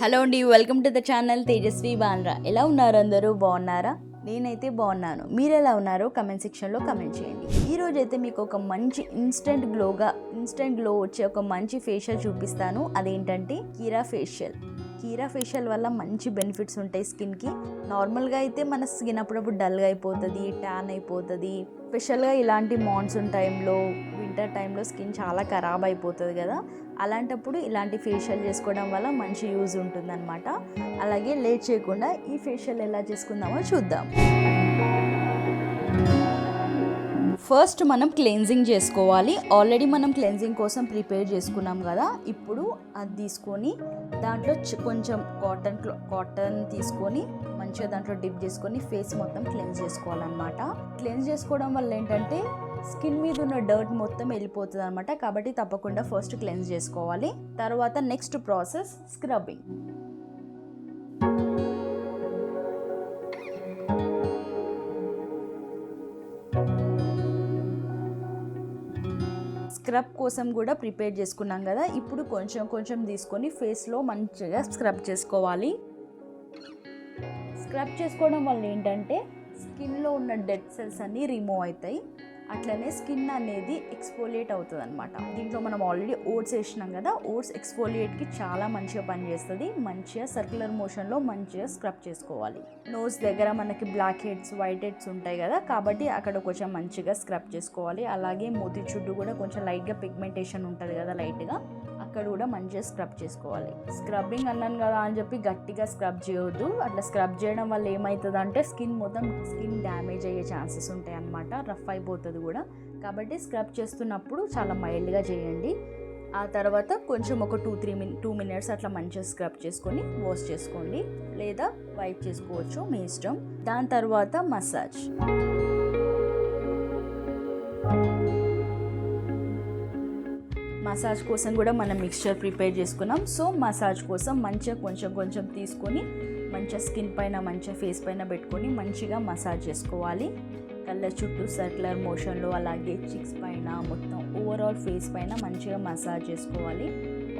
Hello అండి, welcome to the channel Tejaswi Banra. ఎలా ఉన్నారు అందరూ? బాగున్నారా? నేనైతే బాగున్నాను. మీరు ఎలా ఉన్నారో కమెంట్ సెక్షన్లో కమెంట్ చేయండి. ఈరోజు అయితే మీకు ఒక మంచి ఇన్స్టెంట్ గ్లో వచ్చే ఒక మంచి ఫేషియల్ చూపిస్తాను. అదేంటంటే కీరా ఫేషియల్ వల్ల మంచి బెనిఫిట్స్ ఉంటాయి స్కిన్కి. నార్మల్గా అయితే మన స్కిన్ అప్పుడప్పుడు డల్గా అయిపోతుంది, ట్యాన్ అయిపోతుంది. స్పెషల్గా ఇలాంటి మాన్సూన్ టైంలో, వింటర్ టైంలో స్కిన్ చాలా ఖరాబ్ అయిపోతుంది కదా. అలాంటప్పుడు ఇలాంటి ఫేషియల్ చేసుకోవడం వల్ల మంచి యూజ్ ఉంటుందన్నమాట. అలాగే లేట్ చేయకుండా ఈ ఫేషియల్ ఎలా చేసుకుందామో చూద్దాం. ఫస్ట్ మనం క్లెన్జింగ్ చేసుకోవాలి. ఆల్రెడీ మనం క్లెన్జింగ్ కోసం ప్రిపేర్ చేసుకున్నాం కదా. ఇప్పుడు అది తీసుకొని దాంట్లో కొంచెం కాటన్ తీసుకొని మంచిగా దాంట్లో డిప్ చేసుకొని ఫేస్ మొత్తం క్లెన్స్ చేసుకోవాలన్నమాట. క్లెన్స్ చేసుకోవడం వల్ల ఏంటంటే స్కిన్ మీద ఉన్న డర్ట్ మొత్తం వెళ్ళిపోతుంది అనమాట. కాబట్టి తప్పకుండా ఫస్ట్ క్లెన్స్ చేసుకోవాలి. తర్వాత నెక్స్ట్ ప్రాసెస్ స్క్రబ్బింగ్. స్క్రబ్ కోసం కూడా ప్రిపేర్ చేసుకున్నాం కదా. ఇప్పుడు కొంచెం తీసుకొని ఫేస్లో మంచిగా స్క్రబ్ చేసుకోవాలి. స్క్రబ్ చేసుకోవడం వల్ల ఏంటంటే స్కిన్లో ఉన్న డెడ్ సెల్స్ అన్నీ రిమూవ్ అవుతాయి. అట్లనే స్కిన్ అనేది ఎక్స్ఫోలియేట్ అవుతుంది అనమాట. దీంట్లో మనం ఆల్రెడీ ఓట్స్ వేసినాం కదా. ఓట్స్ ఎక్స్ఫోలియేట్కి చాలా మంచిగా పనిచేస్తుంది. మంచిగా సర్క్యులర్ మోషన్లో మంచిగా స్క్రబ్ చేసుకోవాలి. నోస్ దగ్గర మనకి బ్లాక్ హెడ్స్, వైట్ హెడ్స్ ఉంటాయి కదా, కాబట్టి అక్కడ కొంచెం మంచిగా స్క్రబ్ చేసుకోవాలి. అలాగే మూతి చుట్టూ కూడా కొంచెం లైట్గా పిగ్మెంటేషన్ ఉంటుంది కదా, లైట్గా అక్కడ కూడా మంచిగా స్క్రబ్ చేసుకోవాలి. స్క్రబ్బింగ్ అన్నాను కదా అని చెప్పి గట్టిగా స్క్రబ్ చేయొద్దు. అట్లా స్క్రబ్ చేయడం వల్ల ఏమవుతుంది అంటే స్కిన్ డ్యామేజ్ అయ్యే ఛాన్సెస్ ఉంటాయి అన్నమాట. రఫ్ అయిపోతుంది కూడా. కాబట్టి స్క్రబ్ చేస్తున్నప్పుడు చాలా మైల్డ్గా చేయండి. ఆ తర్వాత కొంచెం ఒక 2 మినిట్స్ అట్లా మంచిగా స్క్రబ్ చేసుకొని వాష్ చేసుకోండి, లేదా వైప్ చేసుకోవచ్చు, మీ ఇష్టం. దాని తర్వాత మసాజ్ కోసం కూడా మనం మిక్స్చర్ ప్రిపేర్ చేసుకున్నాం. సో మసాజ్ కోసం మంచిగా కొంచెం తీసుకొని మంచిగా స్కిన్ పైన, మంచిగా ఫేస్ పైన పెట్టుకొని మంచిగా మసాజ్ చేసుకోవాలి. కళ్ళ చుట్టూ సర్క్యులర్ మోషన్లో, అలాగే చిక్స్ పైన, మొత్తం ఓవరాల్ ఫేస్ పైన మంచిగా మసాజ్ చేసుకోవాలి.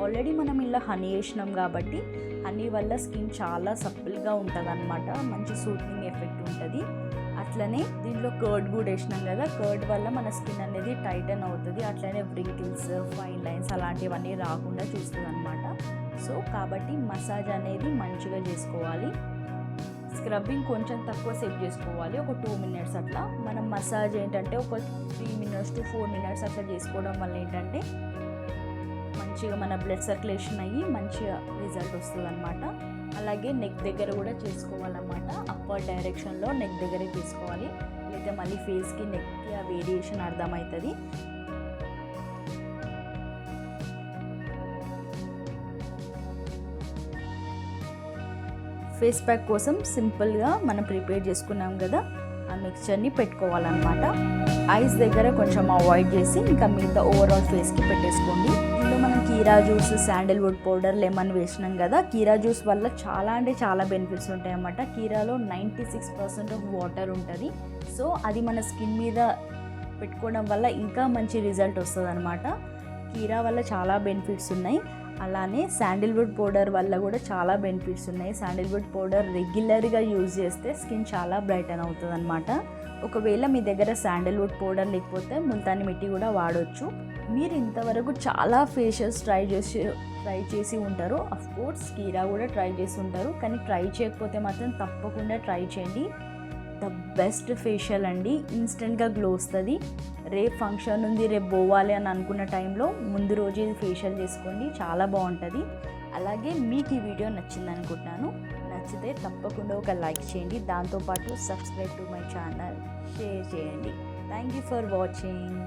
ఆల్రెడీ మనం ఇలా హనీ వేసినాం కాబట్టి హనీ వల్ల స్కిన్ చాలా సప్పిల్గా ఉంటుంది అనమాట. మంచి సూతింగ్ ఎఫెక్ట్ ఉంటుంది. అట్లనే దీంట్లో కర్డ్ కూడా వేసినాం కదా. కర్డ్ వల్ల మన స్కిన్ అనేది టైటన్ అవుతుంది. అట్లనే వ్రింకిల్స్, ఫైన్ లైన్స్ అలాంటివన్నీ రాకుండా చూస్తుంది అనమాట. సో కాబట్టి మసాజ్ అనేది మంచిగా చేసుకోవాలి. స్క్రబ్బింగ్ కొంచెం తక్కువ సేపు చేసుకోవాలి, ఒక 2 మినిట్స్ అట్లా. మనం మసాజ్ ఏంటంటే ఒక 3 మినిట్స్ to 4 మినిట్స్ అట్లా చేసుకోవడం వల్ల ఏంటంటే మంచిగా మన బ్లడ్ సర్క్యులేషన్ అయ్యి మంచిగా రిజల్ట్ వస్తుంది అనమాట. అలాగే నెక్ దగ్గర కూడా చేసుకోవాలన్నమాట. అప్పర్ డైరెక్షన్లో నెక్ దగ్గరే చేసుకోవాలి, లేదా మళ్ళీ ఫేస్కి, నెక్కి ఆ వేరియేషన్ అర్థమవుతుంది. ఫేస్ ప్యాక్ కోసం సింపుల్గా మనం ప్రిపేర్ చేసుకున్నాం కదా, ఆ మిక్స్చర్ని పెట్టుకోవాలన్నమాట. ఐస్ దగ్గర కొంచెం అవాయిడ్ చేసి ఇంకా మిగతా ఓవరాల్ ఫేస్కి పెట్టేసుకోండి. ఇందులో మనం కీరా జ్యూస్, శాండిల్వుడ్ పౌడర్, లెమన్ వేసినాం కదా. కీరా జ్యూస్ వల్ల చాలా అంటే చాలా బెనిఫిట్స్ ఉంటాయి అన్నమాట. కీరాలో 96% ఆఫ్ వాటర్ ఉంటుంది. సో అది మన స్కిన్ మీద పెట్టుకోవడం వల్ల ఇంకా మంచి రిజల్ట్ వస్తుంది అనమాట. కీరా వల్ల చాలా బెనిఫిట్స్ ఉన్నాయి. అలానే శాండిల్వుడ్ పౌడర్ వల్ల కూడా చాలా బెనిఫిట్స్ ఉన్నాయి. శాండిల్వుడ్ పౌడర్ రెగ్యులర్గా యూజ్ చేస్తే స్కిన్ చాలా బ్రైటన్ అవుతుంది అనమాట. ఒకవేళ మీ దగ్గర శాండిల్వుడ్ పౌడర్ లేకపోతే ముల్తాని మిట్టి కూడా వాడవచ్చు. మీరు ఇంతవరకు చాలా ఫేషియల్స్ ట్రై చేసి ఉంటారు. అఫ్కోర్స్ కీరా కూడా ట్రై చేసి ఉంటారు. కానీ ట్రై చేయకపోతే మాత్రం తప్పకుండా ట్రై చేయండి. ద బెస్ట్ ఫేషియల్ అండి. ఇన్స్టెంట్గా గ్లో వస్తుంది. రేపు ఫంక్షన్ ఉంది, రేపు పోవాలి అని అనుకున్న టైంలో ముందు రోజు ఇది ఫేషియల్ చేసుకోండి, చాలా బాగుంటుంది. అలాగే మీకు ఈ వీడియో నచ్చింది అనుకుంటున్నాను. నచ్చితే తప్పకుండా ఒక లైక్ చేయండి. దాంతోపాటు subscribe to my channel, share చేయండి. Thank you for watching.